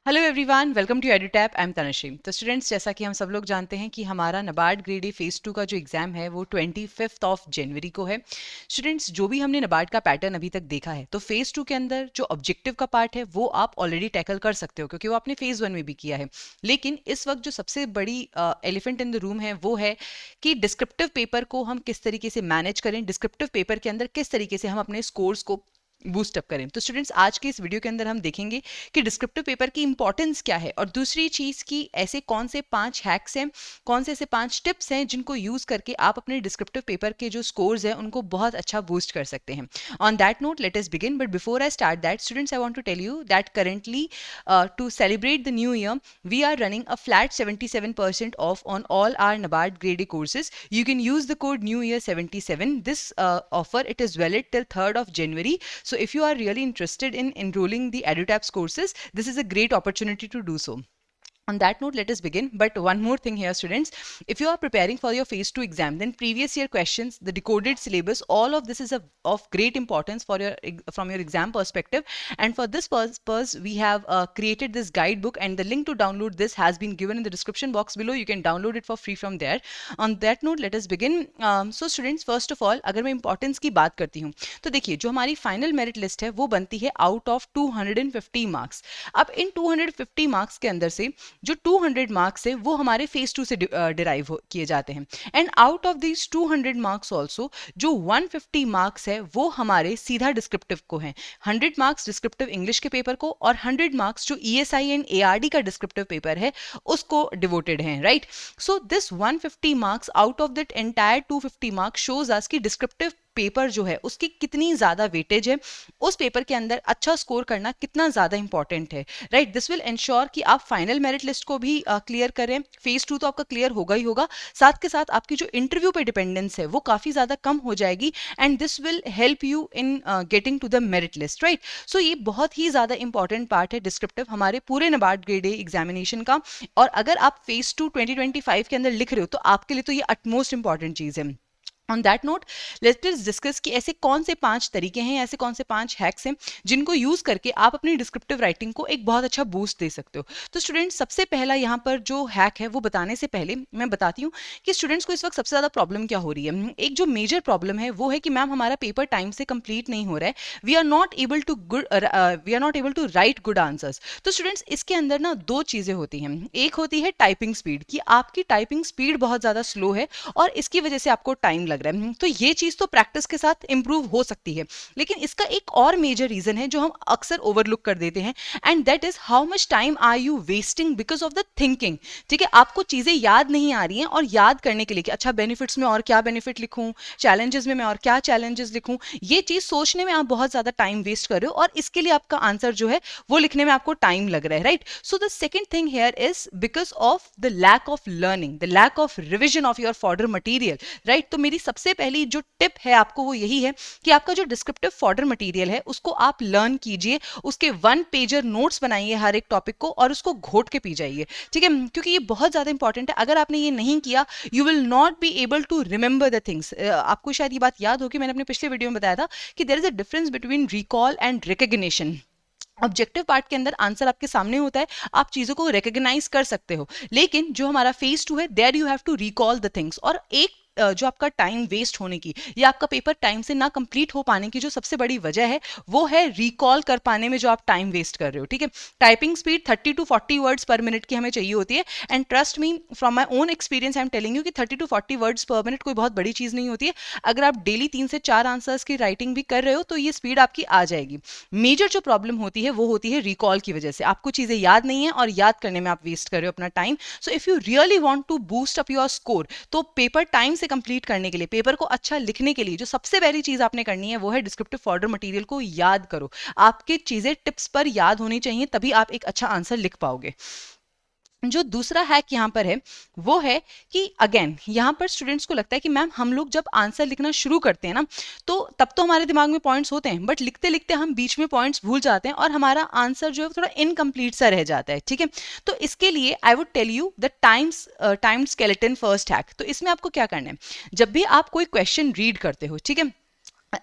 Hello everyone, welcome to Edutap. I am Tanushree. तो students, जैसा कि हम सब लोग जानते हैं कि हमारा नबार्ड ग्रेड ए फेज़ 2 का जो एग्ज़ाम है वो 25 ऑफ जनवरी को है। स्टूडेंट्स, जो भी हमने नबार्ड का पैटर्न अभी तक देखा है, तो फेज़ 2 के अंदर जो ऑब्जेक्टिव का पार्ट है वो आप ऑलरेडी टैकल कर सकते हो, क्योंकि वो आपने फेज़ 1 में भी किया है। लेकिन इस वक्त जो सबसे बड़ी एलिफेंट इन द रूम है वो है कि डिस्क्रिप्टिव पेपर को हम किस तरीके से मैनेज करें, डिस्क्रिप्टिव पेपर के अंदर किस तरीके से हम अपने स्कोर्स को बूस्ट अप करें। तो स्टूडेंट्स, आज के इस वीडियो के अंदर हम देखेंगे कि डिस्क्रिप्टिव पेपर की इंपॉर्टेंस क्या है, और दूसरी चीज की ऐसे कौन से 5 हैक्स हैं, कौन से ऐसे 5 टिप्स हैं जिनको यूज करके आप अपने डिस्क्रिप्टिव पेपर के जो स्कोर्स हैं उनको बहुत अच्छा बूस्ट कर सकते हैं। On that note, let us begin. But before I start that, students, I want to tell you that currently to celebrate the new year, we are running a flat 77% off on all our NABARD grade A courses. You can use the code New Year 77. This offer, it is valid till 3rd of January. So if you are really interested in enrolling the EduTap's courses, this is a great opportunity to do so. On that note, let us begin. But one more thing here, students, if you are preparing for your phase 2 exam, then previous year questions, the decoded syllabus, all of this is of great importance for your from your exam perspective. And for this purpose, we have created this guidebook, and the link to download this has been given in the description box below. You can download it for free from there. On that note, let us begin. So students, first of all, अगर मैं importance की बात करती हूँ, तो देखिए, जो हमारी final merit list है वो बनती है out of 250 marks. अब इन 250 marks के अंदर से जो 200 मार्क्स है वो हमारे फेज 2 से डिराइव किए जाते हैं। And out of these 200 marks also जो 150 मार्क्स है वो हमारे सीधा डिस्क्रिप्टिव को हैं। 100 मार्क्स डिस्क्रिप्टिव इंग्लिश के पेपर को, और 100 मार्क्स जो ईएसआई एंड एआरडी का डिस्क्रिप्टिव पेपर है उसको डिवोटेड हैं, right. So this 150 marks out of that entire 250 marks shows us कि डिस्क्रिप्टिव पेपर जो है उसकी कितनी ज्यादा वेटेज है, उस पेपर के अंदर अच्छा स्कोर करना कितना ज्यादा इंपॉर्टेंट है, राइट। दिस विल इंश्योर कि आप फाइनल मेरिट लिस्ट को भी क्लियर करें। फेज 2 तो आपका क्लियर होगा ही होगा, साथ के साथ आपकी जो इंटरव्यू पे डिपेंडेंस है वो काफी ज्यादा कम हो जाएगी, and this will help you in getting to the merit list, right. So ये बहुत ही ज्यादा इंपॉर्टेंट पार्ट है डिस्क्रिप्टिव हमारे पूरे नबार्ड ग्रेड ए एग्जामिनेशन का। और अगर आप फेज 2 2025 के अंदर लिख रहे हो तो आपके लिए तो ये अटमोस्ट इंपॉर्टेंट चीज है। On that note, let us discuss कि ऐसे कौन से 5 तरीके हैं, ऐसे कौन से 5 हैक्स हैं जिनको यूज करके आप अपनी डिस्क्रिप्टिव राइटिंग को एक बहुत अच्छा बूस्ट दे सकते हो। तो स्टूडेंट्स, सबसे पहला यहाँ पर जो हैक है वो बताने से पहले मैं बताती हूँ कि स्टूडेंट्स को इस वक्त सबसे ज्यादा प्रॉब्लम क्या हो रही है। एक जो मेजर प्रॉब्लम है वो है कि मैम हमारा पेपर टाइम से कंप्लीट नहीं हो रहा है, we are not able to write good answers. तो स्टूडेंट्स, इसके अंदर ना दो चीजें होती हैं। एक होती है टाइपिंग स्पीड, कि आपकी टाइपिंग स्पीड बहुत ज्यादा स्लो है और इसकी वजह से आपको टाइम लग रहा है। तो ये चीज तो प्रैक्टिस के साथ इंप्रूव हो सकती है, लेकिन इसका एक और मेजर रीजन है जो हम अक्सर ओवरलुक कर देते हैं, and that is how much time are you wasting because of the thinking. ठीक है, आपको चीजें याद नहीं आ रही हैं, और याद करने के लिए कि अच्छा बेनिफिट्स में और क्या बेनिफिट लिखूं, चैलेंजेस में मैं और क्या चैलेंजेस लिखूं, ये चीज सोचने में आप बहुत ज्यादा टाइम वेस्ट कर रहे हो, और इसके लिए आपका आंसर जो है वो लिखने में आपको टाइम लग रहा है, right. So the second thing here is because of the lack of learning, the lack of revision of your fodder material, right. तो मेरी सबसे पहली जो टिप है आपको वो यही है कि आपका जो डिस्क्रिप्टिव फॉर्डर मटेरियल है उसको आप लर्न कीजिए, उसके 1 पेजर नोट्स बनाइए हर एक टॉपिक को, और उसको घोट के पी जाइए, ठीक है, क्योंकि ये बहुत ज्यादा इंपॉर्टेंट है। अगर आपने ये नहीं किया, you will not be able to remember the things. आपको शायद ये बात याद होगी, मैंने अपने पिछले वीडियो में बताया था कि there is a difference between recall and recognition. Objective part के अंदर आंसर आपके सामने होता है, आप चीजों को रिकॉग्नाइज कर सकते हो, लेकिन जो हमारा फेज 2 है, there you have to recall the things. और एक जो आपका टाइम वेस्ट होने की या आपका पेपर टाइम से ना कंप्लीट हो पाने की जो सबसे बड़ी वजह है वो है रिकॉल कर पाने में जो आप टाइम वेस्ट कर रहे हो, ठीक है। Typing speed 30 to 40 words per minute की हमें चाहिए होती है, and trust me from my own experience I am telling you कि 30 टू 40 वर्ड्स पर मिनट कोई बहुत बड़ी चीज नहीं होती है। अगर आप डेली 3 से 4 आंसर्स की राइटिंग भी कर रहे हो तो ये स्पीड आपकी आ जाएगी। मेजर जो प्रॉब्लम होती है वो होती है रिकॉल की वजह से, आपको चीजें याद नहीं है और याद करने में आप वेस्ट कर रहे हो अपना time. So if you really want to boost up your score, तो पेपर टाइम से कंप्लीट करने के लिए, पेपर को अच्छा लिखने के लिए जो सबसे पहली चीज आपने करनी है वो है डिस्क्रिप्टिव फॉर्डर मटेरियल को याद करो। आपकी चीजें टिप्स पर याद होनी चाहिए, तभी आप एक अच्छा आंसर लिख पाओगे। जो दूसरा हैक यहाँ पर है वो है कि अगेन यहाँ पर स्टूडेंट्स को लगता है कि मैम हम लोग जब आंसर लिखना शुरू करते हैं ना, तो तब तो हमारे दिमाग में पॉइंट्स होते हैं, बट लिखते लिखते हम बीच में पॉइंट्स भूल जाते हैं और हमारा आंसर जो है थोड़ा इनकम्प्लीट सा रह जाता है, ठीक है। तो इसके लिए I would tell you the time skeleton first hack. तो इसमें आपको क्या करना है, जब भी आप कोई क्वेश्चन रीड करते हो, ठीक है,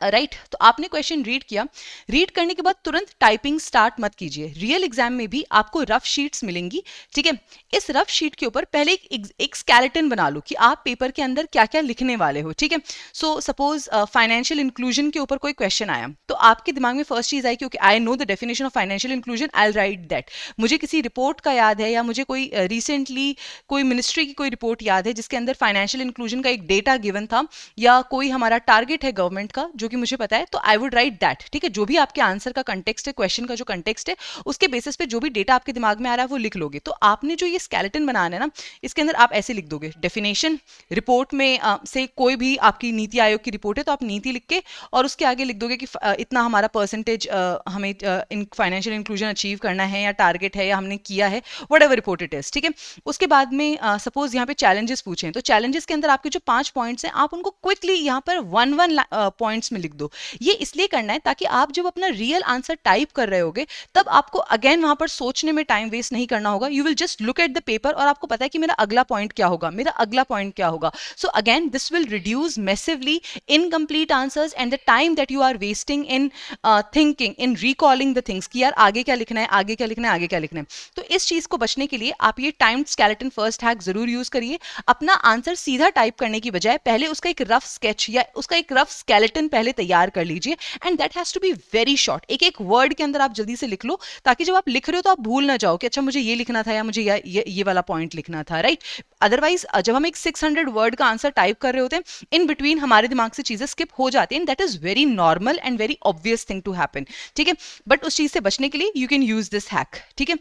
राइट तो आपने क्वेश्चन रीड किया, रीड करने के बाद तुरंत टाइपिंग स्टार्ट मत कीजिए। रियल एग्जाम में भी आपको रफ शीट्स मिलेंगी, ठीक है। इस रफ शीट के ऊपर पहले एक स्केलेटन बना लो कि आप पेपर के अंदर क्या क्या लिखने वाले हो, ठीक है। सो सपोज फाइनेंशियल इंक्लूजन के ऊपर कोई क्वेश्चन आया तो आपके दिमाग में फर्स्ट चीज आई कि okay I know the definition of financial inclusion, I right that. मुझे किसी रिपोर्ट का याद है या मुझे कोई रिसेंटली कोई मिनिस्ट्री की कोई रिपोर्ट याद है जिसके अंदर फाइनेंशियल इंक्लूजन का एक डेटा गिवन था, या कोई हमारा टारगेट है गवर्नमेंट का जो कि मुझे पता है, तो आई वुड राइट दैट, ठीक है। जो भी आपके आंसर का कंटेक्स्ट है, क्वेश्चन का जो कंटेक्स्ट है, उसके बेसिस पे जो भी डेटा आपके दिमाग में आ रहा है वो लिख लोगे। तो आपने जो ये स्केलेटन बनाना है ना, इसके अंदर आप ऐसे लिख दोगे डेफिनेशन, रिपोर्ट में से कोई भी आपकी नीति आयोग की रिपोर्ट है तो आप नीति लिख के और उसके आगे लिख दोगे कि इतना हमारा परसेंटेज हमें इन फाइनेंशियल इंक्लूजन अचीव करना है या टारगेट है या हमने किया है, what ever report it is, ठीक है। उसके बाद में सपोज यहाँ पे चैलेंजेस पूछे तो चैलेंजेस के अंदर आपके जो 5 पॉइंट्स हैं आप उनको क्विकली यहाँ पर वन वन पॉइंट्स में लिख दो। ये इसलिए करना है ताकि आप जब अपना रियल आंसर टाइप कर रहे होगे तब आपको अगेन वहां पर सोचने में टाइम वेस्ट नहीं करना होगा। You will just look at the paper और आपको पता है कि मेरा अगला पॉइंट क्या होगा, मेरा अगला पॉइंट क्या होगा। So again this will reduce massively incomplete answers and the time that you are wasting in thinking, in recalling the things कि यार आगे क्या लिखना है, आगे क्या लिखना है, आगे क्या लिखना है। तो इस चीज को बचने के लिए आप ये टाइम्ड स्केलेटन फर्स्ट हैक जरूर यूज करिए। अपना आंसर सीधा टाइप करने की बजाय पहले उसका एक रफ स्केच या उसका एक रफ स्केलेटन पहले तैयार कर लीजिए, and that has to be very short. एक एक वर्ड के अंदर आप जल्दी से लिख लो ताकि जब आप लिख रहे हो तो आप भूल ना जाओ कि अच्छा मुझे ये लिखना था या मुझे ये वाला पॉइंट लिखना था, राइट। अदरवाइज जब हम एक 600 वर्ड का आंसर टाइप कर रहे होते हैं, इन बिटवीन हमारे दिमाग से चीजें स्किप हो जाती हैं, that is very normal and very obvious thing to happen, ठीक है। बट उस चीज से बचने के लिए you can use this hack, ठीक है।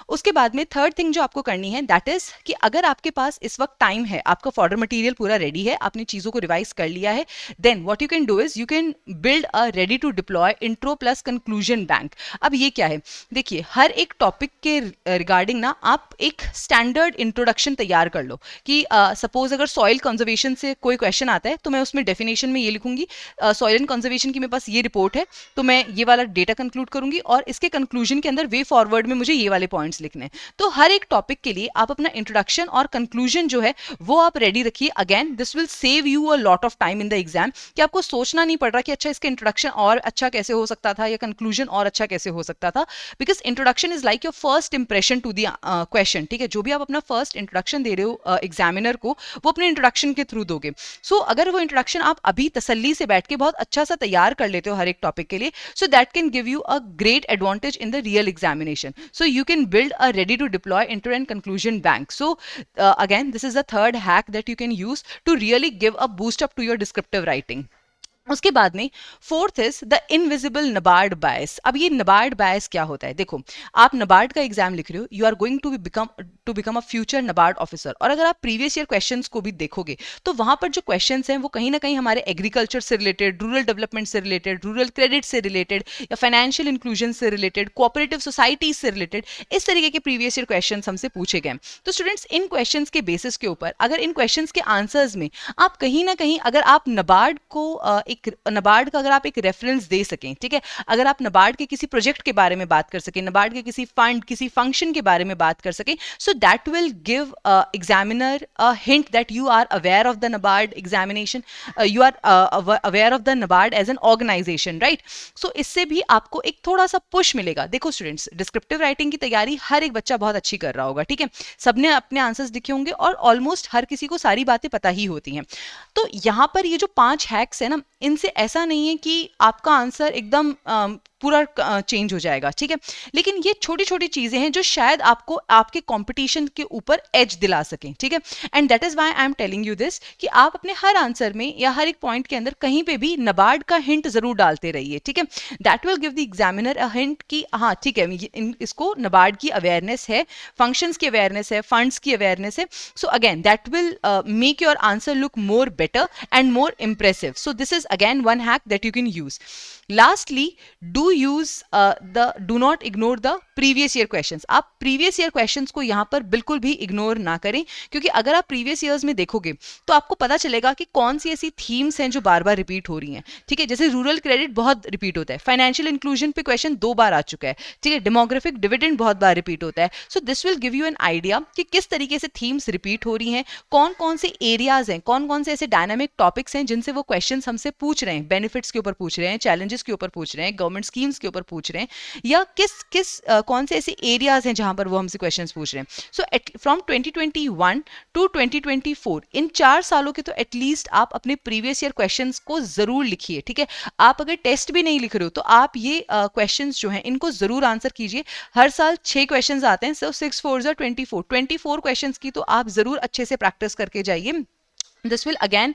उसके बाद में थर्ड थिंग जो आपको करनी है दैट इज कि अगर आपके पास इस वक्त टाइम है, आपका फॉर्डर मटेरियल पूरा रेडी है, आपने चीजों को रिवाइज कर लिया है, then what you can do is you can build a ready to deploy intro plus conclusion bank. अब ये क्या है, देखिए हर एक टॉपिक के रिगार्डिंग ना आप एक स्टैंडर्ड इंट्रोडक्शन तैयार कर लो कि सपोज अगर सॉइल कंजर्वेशन से कोई क्वेश्चन आता है तो मैं उसमें डेफिनेशन में ये लिखूंगी सॉइल एंड कंजर्वेशन की मेरे पास ये रिपोर्ट है तो मैं ये वाला डेटा कंक्लूड करूंगी और इसके कंक्लूजन के अंदर वे फॉरवर्ड में मुझे ये वाले पॉइंट्स लिखने हैं। तो हर एक टॉपिक के लिए आप अपना इंट्रोडक्शन और कंक्लूजन जो है वो आप रेडी रखिए। Again this will save you a lot of time in the exam कि आपको सोचना नहीं पड़ रहा कि अच्छा इसका इंट्रोडक्शन और अच्छा कैसे हो सकता था या कंक्लूजन और अच्छा कैसे हो सकता था, because introduction is like your first impression to the question, ठीक है। जो भी आप अपना फर्स्ट इंट्रोडक्शन दे रहे हो एग्जामिनर को वो अपने इंट्रोडक्शन के थ्रू दोगे। सो अगर वो इंट्रोडक्शन आप अभी तसल्ली से बैठ के बहुत अच्छा सा तैयार कर लेते हो हर एक टॉपिक के लिए, so that can give you a great advantage in the real examination. So you can build a ready to deploy intro and conclusion bank. So again this is the third hack that you can use to really give a boost up to your descriptive writing. उसके बाद में fourth is the invisible NABARD bias. अब ये नबार्ड बायस क्या होता है, देखो आप नबार्ड का एग्जाम लिख रहे हो, you are going to become a future NABARD officer, और अगर आप प्रीवियस ईयर क्वेश्चंस को भी देखोगे तो वहां पर जो क्वेश्चंस हैं वो कहीं ना कहीं हमारे एग्रीकल्चर से रिलेटेड, रूरल डेवलपमेंट से रिलेटेड, रूरल क्रेडिट से रिलेटेड या फाइनेंशियल इंक्लूजन से रिलेटेड, कोऑपरेटिव सोसाइटीज से रिलेटेड, इस तरीके के प्रीवियस ईयर क्वेश्चन हमसे पूछे गए। तो स्टूडेंट्स इन क्वेश्चंस के बेसिस के ऊपर अगर इन क्वेश्चंस के आंसर्स में आप कहीं ना कहीं अगर आप नबार्ड को एक नबार्ड का अगर आप एक रेफरेंस दे सकें, ठीक है, अगर आप नबार्ड के किसी प्रोजेक्ट के बारे में बात कर सकें, नबार्ड के किसी फंड, किसी फंक्शन के बारे में बात कर सकें, so that will give examiner a hint that you are aware of the NABARD examination, you are aware of the NABARD as an organisation, right. So इससे भी आपको एक थोड़ा सा पुश मिलेगा। देखो स्टूडेंट्स, डिस्क्रिप्टिव राइटिंग की तैयारी हर एक बच्चा बहुत अच्छी कर रहा होगा, ठीक है, सबने अपने आंसर्स लिखे होंगे और ऑलमोस्ट हर किसी को सारी बातें पता ही होती हैं। तो यहाँ पर ये जो 5 हैक्स है ना, इनसे ऐसा नहीं है कि आपका आंसर एकदम पूरा चेंज हो जाएगा, ठीक है, लेकिन ये छोटी छोटी चीजें हैं जो शायद आपको आपके कंपटीशन के ऊपर एज दिला सकें, ठीक है। And that is why I am telling you this कि आप अपने हर आंसर में या हर एक पॉइंट के अंदर कहीं पे भी नबार्ड का हिंट जरूर डालते रहिए, ठीक है। That will give the examiner a hint कि हाँ ठीक है, इसको नबार्ड की अवेयरनेस है, फंक्शंस की अवेयरनेस है, फंड्स की अवेयरनेस है। So again that will make your answer look more better and more impressive. So this is again one hack that you can use. Lastly, do use the do not ignore the previous year questions. आप previous year questions को यहाँ पर बिल्कुल भी ignore ना करें, क्योंकि अगर आप प्रीवियस ईयर्स में देखोगे तो आपको पता चलेगा कि कौन सी ऐसी थीम्स हैं जो बार बार रिपीट हो रही हैं. ठीक है, जैसे रूरल क्रेडिट बहुत रिपीट होता है, फाइनेंशियल इंक्लूजन पे क्वेश्चन 2 बार आ चुका है. ठीक है, डेमोग्राफिक डिविडेंड बहुत बार रिपीट होता है. So this will give you an idea कि किस तरीके से थीम्स रिपीट हो रही हैं, कौन कौन से एरियाज हैं, कौन कौन से ऐसे डायनामिक टॉपिक्स हैं जिनसे वो क्वेश्चन हमसे पूछ रहे हैं. बेनिफिट्स के ऊपर पूछ रहे हैं, चैलेंजेस के ऊपर पूछ रहे हैं, गवर्नमेंट स्कीम्स के ऊपर पूछ रहे हैं, या कौन से ऐसे एरियाज हैं जहां पर वो हमसे क्वेश्चंस पूछ रहे हैं. सो फ्रॉम 2021 टू 2024 इन 4 सालों के तो एटलीस्ट आप अपने प्रीवियस ईयर क्वेश्चंस को जरूर लिखिए. ठीक है, आप अगर टेस्ट भी नहीं लिख रहे हो तो आप ये क्वेश्चंस जो हैं इनको जरूर आंसर कीजिए. हर साल 6 क्वेश्चंस आते हैं, सो 6 4 24 क्वेश्चंस की तो आप जरूर अच्छे से प्रैक्टिस करके जाइए. This will again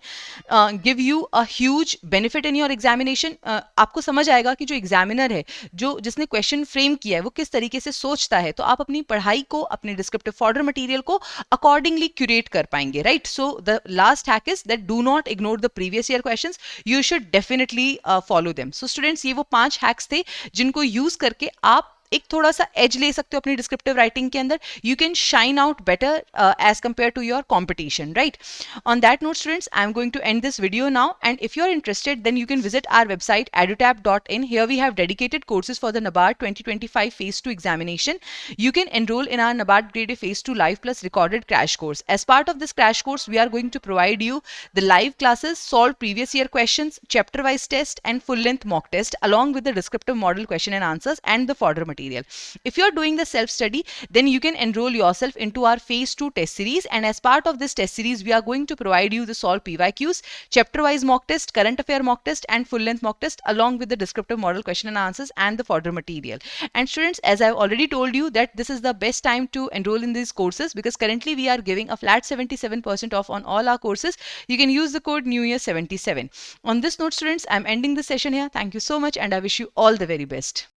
give you a huge benefit in your examination. आपको समझ आएगा कि जो एग्जामिनर है, जिसने क्वेश्चन फ्रेम किया है, वो किस तरीके से सोचता है. तो आप अपनी पढ़ाई को, अपने डिस्क्रिप्टिव फॉर्डर मटेरियल को अकॉर्डिंगली क्यूरेट कर पाएंगे. Right, so the last hack is that do not ignore the previous year questions, you should definitely follow them. So students, ये वो 5 हैक्स थे जिनको यूज करके आप एक थोड़ा सा एज ले सकते हो अपनी डिस्क्रिप्टिव राइटिंग के अंदर. You can shine out better as compare to your competition. Right, on that note students, I am going to end this video now, and if you are interested then you can visit our website edutap.in. Here we have dedicated courses for the NABARD 2025 phase 2 examination. You can enroll in our NABARD grade A phase 2 live plus recorded crash course. As part of this crash course, we are going to provide you the live classes, solve previous year questions, chapter wise test and full length mock test along with the descriptive model question and answers and the fodder material. If you are doing the self study, then you can enroll yourself into our phase 2 test series, and as part of this test series we are going to provide you the solve PYQs, chapter wise mock test, current affair mock test and full length mock test along with the descriptive model question and answers and the fodder material. And students, as I've already told you that this is the best time to enroll in these courses because currently we are giving a flat 77% off on all our courses. You can use the code New Year 77. On this note students, I'm ending this session here. Thank you so much and I wish you all the very best.